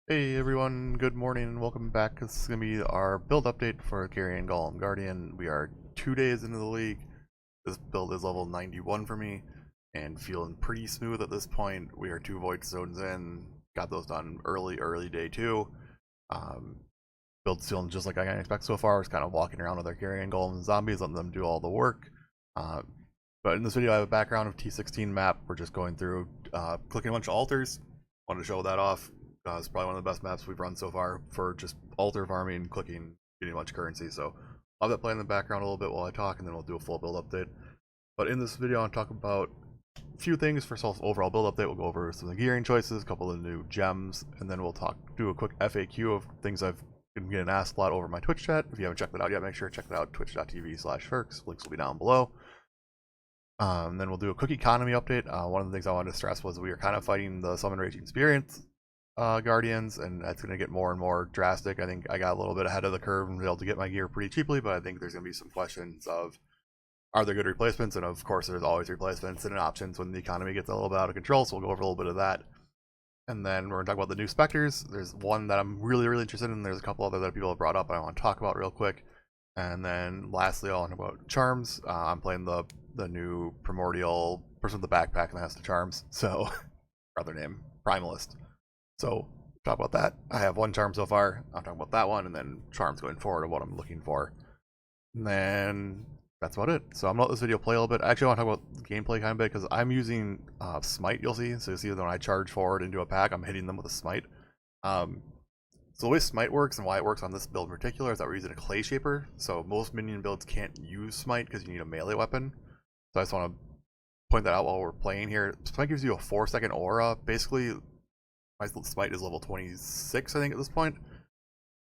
Hey everyone, good morning and welcome back. This is going to be our build update for Carrion Golem Guardian. We are 2 days into the league. This build is level 91 for me and feeling pretty smooth at this point. We are 2 Void Zones in, got those done early day 2. Build's feeling just like I can expect so far. It's kind of walking around with our Carrion Golem and zombies, letting them do all the work. But in this video I have a background of T16 map. We're just going through, clicking a bunch of altars. Wanted to show that off. It's probably one of the best maps we've run so far for just altar farming, clicking, getting a bunch of currency. So I'll have that play in the background a little bit while I talk, and then we'll do a full build update. But in this video, I'll talk about a few things. First off, overall build update. We'll go over some of the gearing choices, a couple of the new gems, and then we'll do a quick FAQ of things I've been getting asked a lot over my Twitch chat. If you haven't checked that out yet, make sure to check that out. Twitch.tv/Ferks. Links will be down below. Then we'll do a quick economy update. One of the things I wanted to stress was we are kind of fighting the Summon Raging Experience Guardians, and that's going to get more and more drastic. I think I got a little bit ahead of the curve and was able to get my gear pretty cheaply, but I think there's going to be some questions of, are there good replacements? And of course there's always replacements and options when the economy gets a little bit out of control, so we'll go over a little bit of that. And then we're going to talk about the new Specters. There's one that I'm really interested in. There's a couple other that people have brought up and I want to talk about real quick. And then lastly, I'll talk about charms. I'm playing the new primordial person with the backpack and has the charms, so other name, Primalist. So talk about that. I have one charm so far. I'll talk about that one, and then charms going forward of what I'm looking for. And then that's about it. So I'm gonna let this video play a little bit. Actually, I want to talk about gameplay kind of bit because I'm using smite. You'll see. So you see that when I charge forward into a pack, I'm hitting them with a smite. So the way smite works and why it works on this build in particular is that we're using a clay shaper. So most minion builds can't use smite because you need a melee weapon. So I just want to point that out while we're playing here. Smite gives you a 4-second aura. Basically, my smite is level 26, I think, at this point.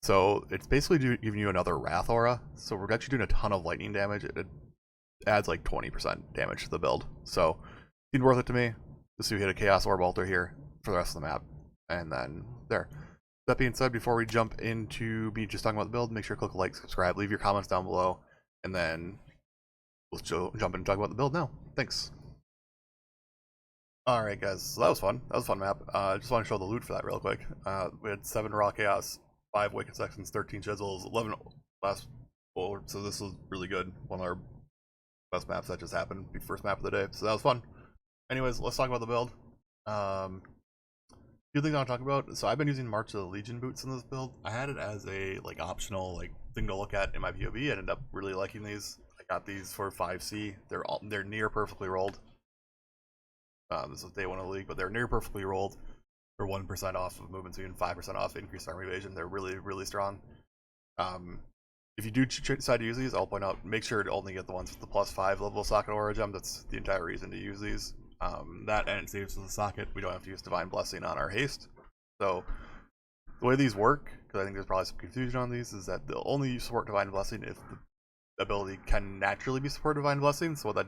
So it's basically giving you another Wrath aura. So we're actually doing a ton of lightning damage. It adds like 20% damage to the build. So it's been worth it to me. Just so we hit a Chaos Orb altar here for the rest of the map. And then there. That being said, before we jump into me just talking about the build, make sure to click like, subscribe, leave your comments down below, and then we'll jump in and talk about the build now. Thanks. Alright guys, so that was fun. That was a fun map. Just want to show the loot for that real quick. We had 7 Raw Chaos, 5 Wicked Sections, 13 Chisels, 11 last forward, so this was really good. One of our best maps that just happened. First map of the day, so that was fun. Anyways, let's talk about the build. Few things I want to talk about. So I've been using March of the Legion boots in this build. I had it as a optional thing to look at in my POV. I ended up really liking these. I got these for 5C. They're near perfectly rolled. This is day 1 of the league, but they're near perfectly rolled. They're 1% off of movement speed and 5% off increased armor evasion. They're really strong. If you do decide to use these, I'll point out, make sure to only get the ones with the +5 level socket aura gem. That's the entire reason to use these. That and it saves to the socket. We don't have to use Divine Blessing on our haste. So the way these work, because I think there's probably some confusion on these, is that they'll only support Divine Blessing if the ability can naturally be supported Divine Blessing. So that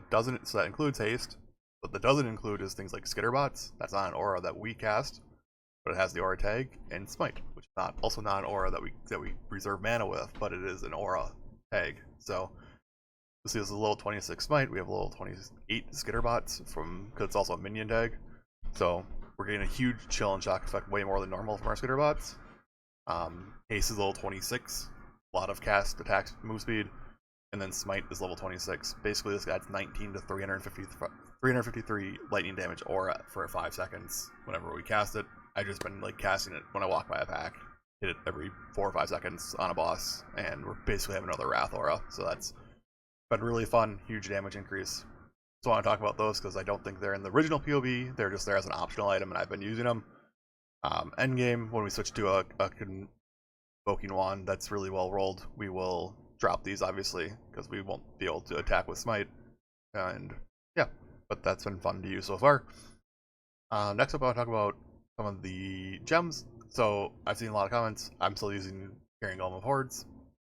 includes haste. What that doesn't include is things like Skitterbots. That's not an aura that we cast, but it has the aura tag, and Smite, which is also not an aura that we reserve mana with, but it is an aura tag. So you see this is a level 26 Smite. We have a level 28 Skitterbots because it's also a minion tag. So we're getting a huge chill and shock effect, way more than normal from our Skitterbots. Haste is level 26, a lot of cast, attacks, move speed. And then Smite is level 26. Basically, this adds 19 to 353 lightning damage aura for 5 seconds whenever we cast it. I've just been casting it when I walk by a pack. Hit it every 4 or 5 seconds on a boss, and we're basically having another Wrath aura. So that's been really fun, huge damage increase. So I want to talk about those because I don't think they're in the original POB. They're just there as an optional item, and I've been using them. Endgame, when we switch to a Convoking Wand that's really well rolled, we will drop these obviously because we won't be able to attack with Smite, and yeah, but that's been fun to use so far. Next up, I'll talk about some of the gems. So I've seen a lot of comments. I'm still using Carrion Golem of Hordes,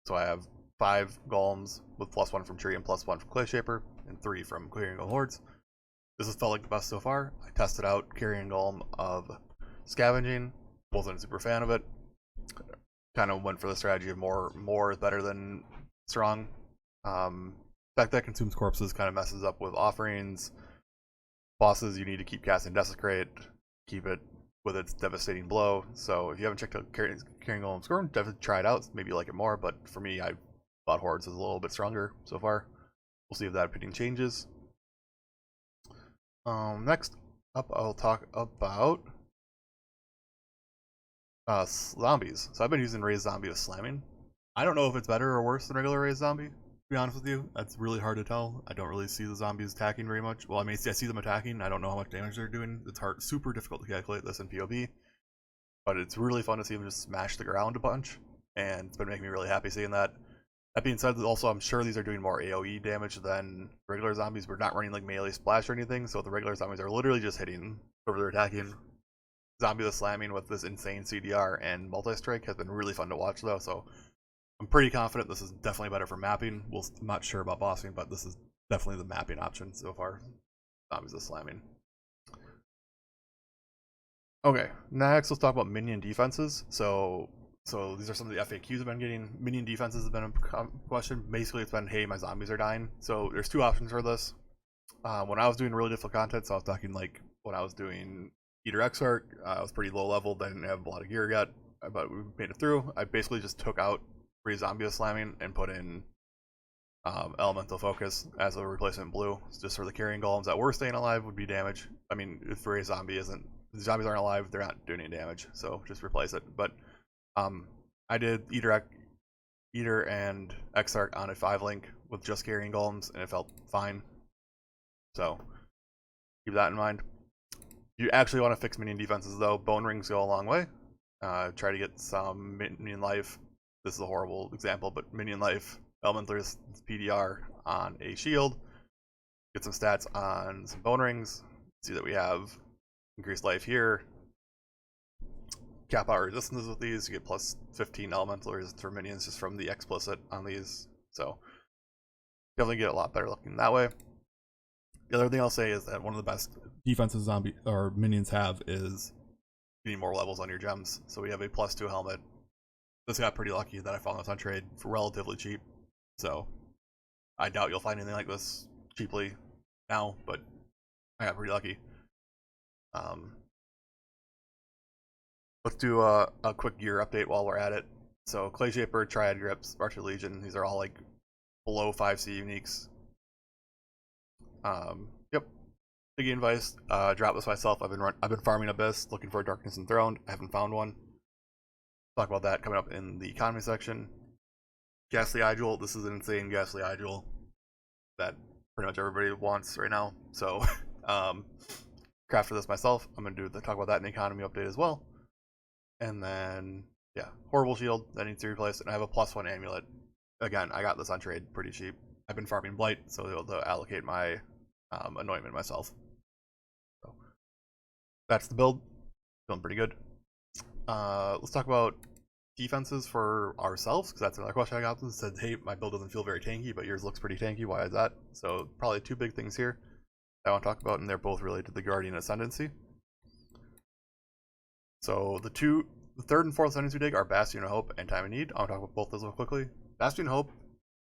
so I have 5 golems with +1 from tree and +1 from clay shaper, and 3 from Carrion Golem Hordes. This has felt like the best so far. I tested out Carrion Golem of Scavenging, wasn't a super fan of it. Kind of went for the strategy of more is better than strong. Fact that consumes corpses kind of messes up with offerings. Bosses, you need to keep casting Desecrate, keep it with its devastating blow. So if you haven't checked out Carrion Golem Scorn, definitely try it out. Maybe you like it more, but for me, I thought Hordes is a little bit stronger so far. We'll see if that opinion changes. Next up, I'll talk about zombies. So I've been using Raised Zombie with slamming. I don't know if it's better or worse than regular Raised Zombie, to be honest with you. That's really hard to tell. I don't really see the zombies attacking very much. Well, I mean, I see them attacking. I don't know how much damage they're doing. It's hard, super difficult to calculate this in PoE. But it's really fun to see them just smash the ground a bunch. And it's been making me really happy seeing that. That being said, also, I'm sure these are doing more AoE damage than regular zombies. We're not running like melee splash or anything, so the regular zombies are literally just hitting whoever they're attacking. Zombie the slamming with this insane CDR and multi-strike has been really fun to watch, though, so I'm pretty confident this is definitely better for mapping. I'm not sure about bossing, but this is definitely the mapping option so far. Zombies the slamming. Okay, next let's talk about minion defenses. So these are some of the FAQs I've been getting. Minion defenses have been a question. Basically, it's been, hey, my zombies are dying. So there's two options for this. When I was doing really difficult content, so I was talking like when I was doing Eater Exarch, I was pretty low level, didn't have a lot of gear yet, but we made it through. I basically just took out Raised Zombie slamming and put in Elemental Focus as a replacement blue, just for the Carrion Golems that were staying alive would be damage. I mean, if Raised Zombie isn't, the zombies aren't alive, they're not doing any damage, so just replace it. But I did Eater and Exarch on a 5-link with just Carrion Golems, and it felt fine. So keep that in mind. You actually want to fix minion defenses, though. Bone rings go a long way. Try to get some minion life. This is a horrible example, but minion life, elemental PDR on a shield. Get some stats on some bone rings. See that we have increased life here. Cap out resistances with these. You get plus 15 elemental resistance for minions just from the explicit on these. So definitely get a lot better looking that way. The other thing I'll say is that one of the best defenses zombie or minions have is getting more levels on your gems. So we have a +2 helmet. This got pretty lucky that I found this on trade for relatively cheap. So I doubt you'll find anything like this cheaply now, but I got pretty lucky. Let's do a quick gear update while we're at it. So Clay Shaper, Triad Grips, Archer Legion, these are all like below 5C uniques. Yep. Big advice. Drop this myself. I've been farming Abyss, looking for a Darkness Enthroned. I haven't found one. Talk about that coming up in the economy section. Ghastly Idol. This is an insane Ghastly Idol that pretty much everybody wants right now. So, crafted this myself. I'm gonna talk about that in the economy update as well. And then, yeah, Horrible Shield that needs to be replaced, and I have a +1 amulet. Again, I got this on trade pretty cheap. I've been farming Blight, so I'll be able to allocate my anointment myself. So that's the build. Feeling pretty good. Let's talk about defenses for ourselves, because that's another question I got. That said, hey, my build doesn't feel very tanky, but yours looks pretty tanky. Why is that? So probably two big things here I want to talk about, and they're both related to the Guardian Ascendancy. So the third and fourth Ascendancy dig are Bastion of Hope and Time of Need. I'll talk about both those real quickly. Bastion of Hope,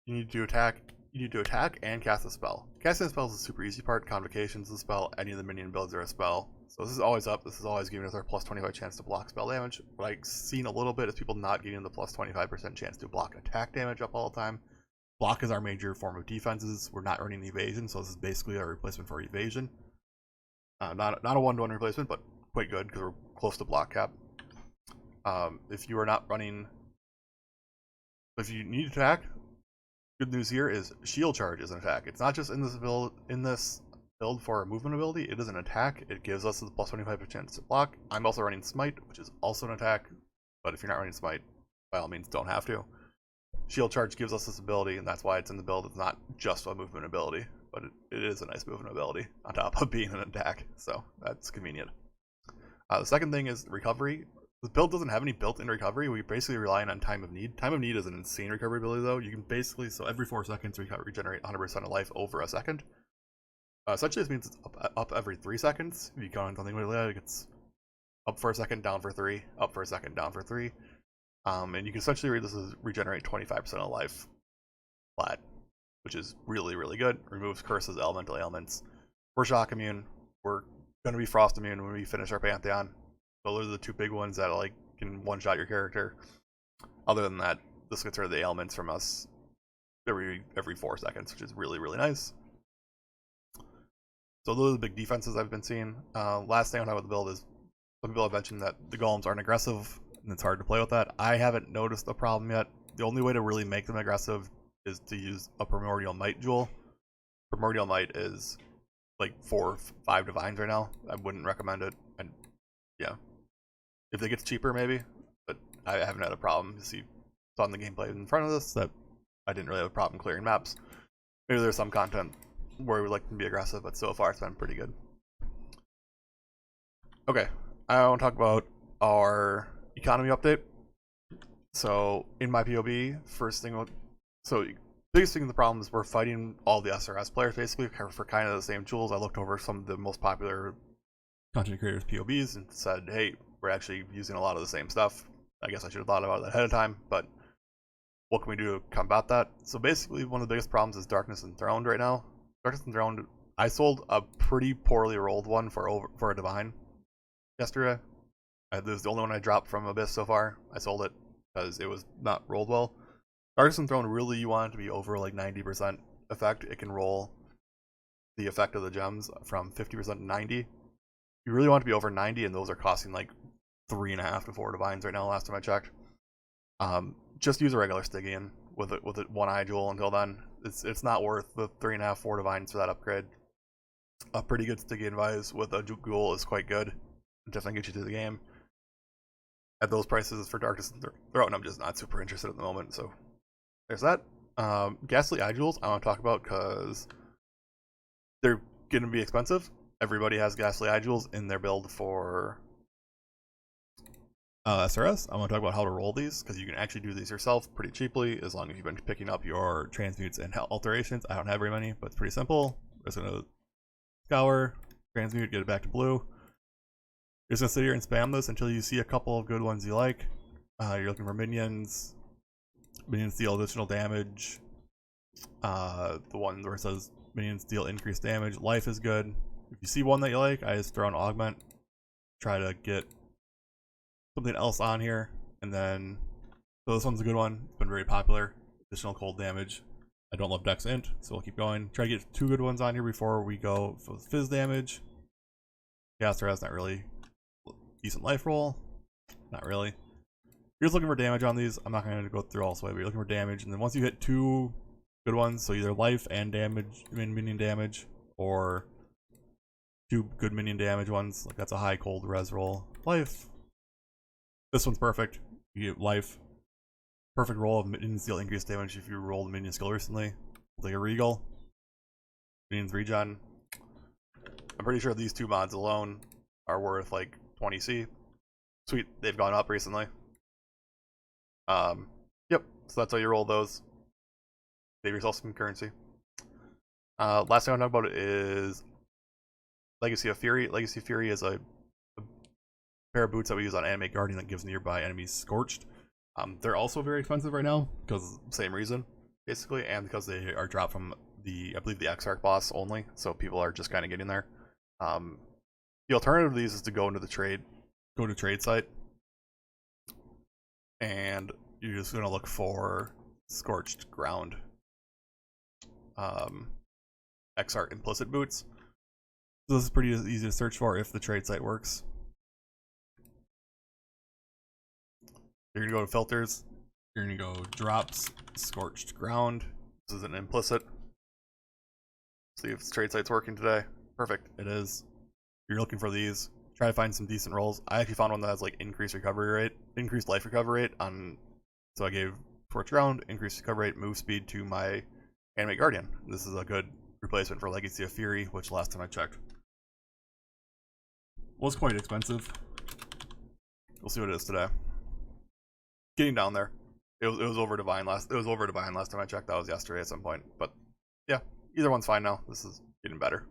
you need to attack and cast a spell. Casting a spell is the super easy part. Convocation is a spell. Any of the minion builds are a spell. So this is always up. This is always giving us our +25 chance to block spell damage. What I've seen a little bit is people not getting the +25% chance to block attack damage up all the time. Block is our major form of defenses. We're not running evasion, so this is basically our replacement for evasion. Not a 1-to-1 replacement, but quite good because we're close to block cap. If you are not running, if you need attack, good news here is shield charge is an attack. It's not just in this build for a movement ability. It is an attack. It gives us the +25% chance to block. I'm also running smite, which is also an attack. But if you're not running smite, by all means, don't have to. Shield charge gives us this ability, and that's why it's in the build. It's not just a movement ability, but it is a nice movement ability on top of being an attack. So that's convenient. The second thing is recovery. The build doesn't have any built-in recovery. We're basically relying on Time of Need. Time of Need is an insane recovery ability, though. You can basically, so every 4 seconds, regenerate 100% of life over a second. Essentially, this means it's up every 3 seconds. If you count on something like that, it's up for a second, down for 3, up for a second, down for 3. And you can essentially read this as regenerate 25% of life flat, which is really, really good. Removes curses, elemental ailments. We're shock immune. We're going to be frost immune when we finish our Pantheon. So those are the two big ones that like can one-shot your character. Other than that, this gets rid of the ailments from us every 4 seconds, which is really, really nice. So those are the big defenses I've been seeing. Last thing I want to talk about the build is some people have mentioned that the golems aren't aggressive, and it's hard to play with that. I haven't noticed a problem yet. The only way to really make them aggressive is to use a Primordial Might jewel. Primordial Might is like 4 or 5 divines right now. I wouldn't recommend it. And yeah, if it gets cheaper, maybe. But I haven't had a problem. You see, saw in the gameplay in front of this that I didn't really have a problem clearing maps. Maybe there's some content where we would like to be aggressive, but so far it's been pretty good. Okay, I want to talk about our economy update. So in my POB, biggest thing in the problem is we're fighting all the SRS players basically for kind of the same tools. I looked over some of the most popular content creators POBs and said, hey, we're actually using a lot of the same stuff. I guess I should have thought about that ahead of time, but what can we do to combat that? So basically one of the biggest problems is Darkness Enthroned right now. Darkness Enthroned, I sold a pretty poorly rolled one for a divine yesterday. This is the only one I dropped from Abyss so far. I sold it because it was not rolled well. Darkness Enthroned, really you want it to be over like 90% effect. It can roll the effect of the gems from 50% to 90. You really want to be over 90, and those are costing like 3.5 to 4 divines right now last time I checked. Just use a regular Stygian with it 1-eye jewel until then. It's not worth the 3.5, 4 divines for that upgrade. A pretty good Stygian Vise with a jewel is quite good. Definitely get you through the game. At those prices for Darkness Enthroned, I'm just not super interested at the moment, so there's that. Ghastly Eye Jewels I want to talk about because they're going to be expensive. Everybody has Ghastly Eye Jewels in their build for SRS. I want to talk about how to roll these because you can actually do these yourself pretty cheaply as long as you've been picking up your transmutes and alterations. I don't have very many, but it's pretty simple. We're just going to scour, transmute, get it back to blue. You're just going to sit here and spam this until you see a couple of good ones you like. You're looking for minions. Minions deal additional damage. The one where it says minions deal increased damage. Life is good. If you see one that you like, I just throw an augment. Try to get something else on here. And then, so this one's a good one. It's been very popular. Additional cold damage. I don't love Dex Int, so we'll keep going. Try to get 2 good ones on here before we go for Fizz damage. Caster has not really decent life roll. Not really. You're just looking for damage on these. I'm not going to go through all this way, but you're looking for damage. And then once you hit 2 good ones, so either life and damage, minion damage, or 2 good minion damage ones, like that's a high cold res roll. Life. This one's perfect. You get life. Perfect roll of minions deal increased damage if you rolled minion skill recently. Like a Regal. Minions regen. I'm pretty sure these 2 mods alone are worth like 20C. Sweet, they've gone up recently. Yep, so that's how you roll those. Save yourself some currency. Last thing I want to talk about is Legacy of Fury. Legacy of Fury is a pair of boots that we use on Animate Guardian that gives nearby enemies Scorched. They're also very expensive right now because same reason, basically, and because they are dropped from I believe the Exarch boss only, so people are just kind of getting there. The alternative to these is to go to trade site, and you're just gonna look for Scorched Ground Exarch implicit boots. So this is pretty easy to search for if the trade site works. You're gonna go to filters. You're gonna go drops Scorched Ground. This is an implicit. See if the trade site's working today. Perfect, it is. You're looking for these. Try to find some decent rolls. I actually found one that has like increased life recovery rate on. So I gave Scorched Ground, increased recovery rate, move speed to my Animate Guardian. This is a good replacement for Legacy of Fury, which last time I checked was quite expensive. We'll see what it is today. Getting down there. It was over divine last. It was over divine last time I checked. That was yesterday at some point. But yeah, either one's fine now. This is getting better.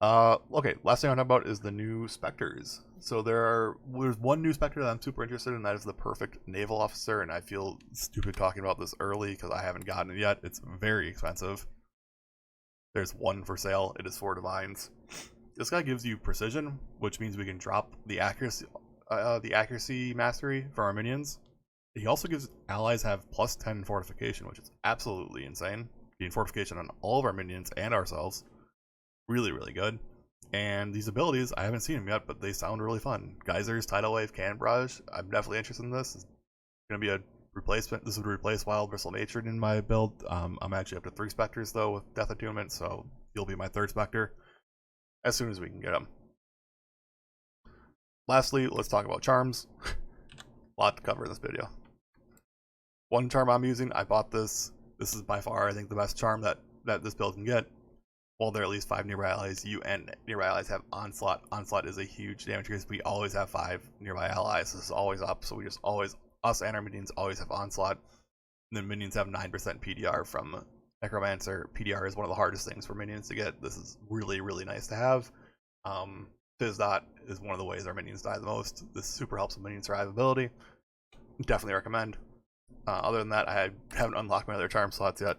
Okay, last thing I want to talk about is the new Specters. So there's one new Spectre that I'm super interested in, that is the perfect naval officer, and I feel stupid talking about this early because I haven't gotten it yet. It's very expensive. There's one for sale. It is 4 divines. this guy gives you precision, which means we can drop the accuracy mastery for our minions. He also gives allies have plus 10 fortification, which is absolutely insane. Getting fortification on all of our minions and ourselves. Really, really good. And these abilities, I haven't seen them yet, but they sound really fun. Geysers, Tidal Wave, Cannon Barrage. I'm definitely interested in this. It's going to be a replacement. This would replace Wild Bristle Matron in my build. I'm actually up to 3 Specters, though, with Death Attunement, so he'll be my 3rd Spectre as soon as we can get him. Lastly, let's talk about charms. A lot to cover in this video. One charm I'm using, I bought this. This is by far, I think, the best charm that this build can get. Well, there are at least 5 nearby allies. You and nearby allies have Onslaught. Onslaught is a huge damage because we always have 5 nearby allies. This is always up, so we just always, us and our minions always have Onslaught. And then minions have 9% PDR from Necromancer. PDR is one of the hardest things for minions to get. This is really, really nice to have. Fizdot is one of the ways our minions die the most. This super helps with minion survivability. Definitely recommend. Other than that, I haven't unlocked my other charm slots yet,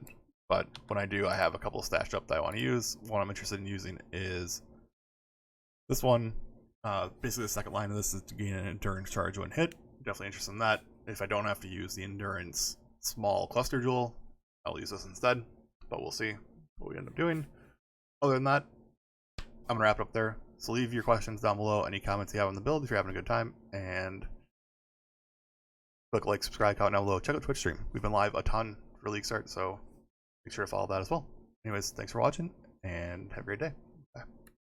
but when I do, I have a couple stashed up that I want to use. One I'm interested in using is this one. Basically, the second line of this is to gain an endurance charge when hit. Definitely interested in that. If I don't have to use the endurance small cluster jewel, I'll use this instead, but we'll see what we end up doing. Other than that, I'm going to wrap it up there. So leave your questions down below, any comments you have on the build if you're having a good time, and click like, subscribe, comment down below. Check out Twitch stream. We've been live a ton for League Start, so make sure to follow that as well. Anyways, thanks for watching, and have a great day.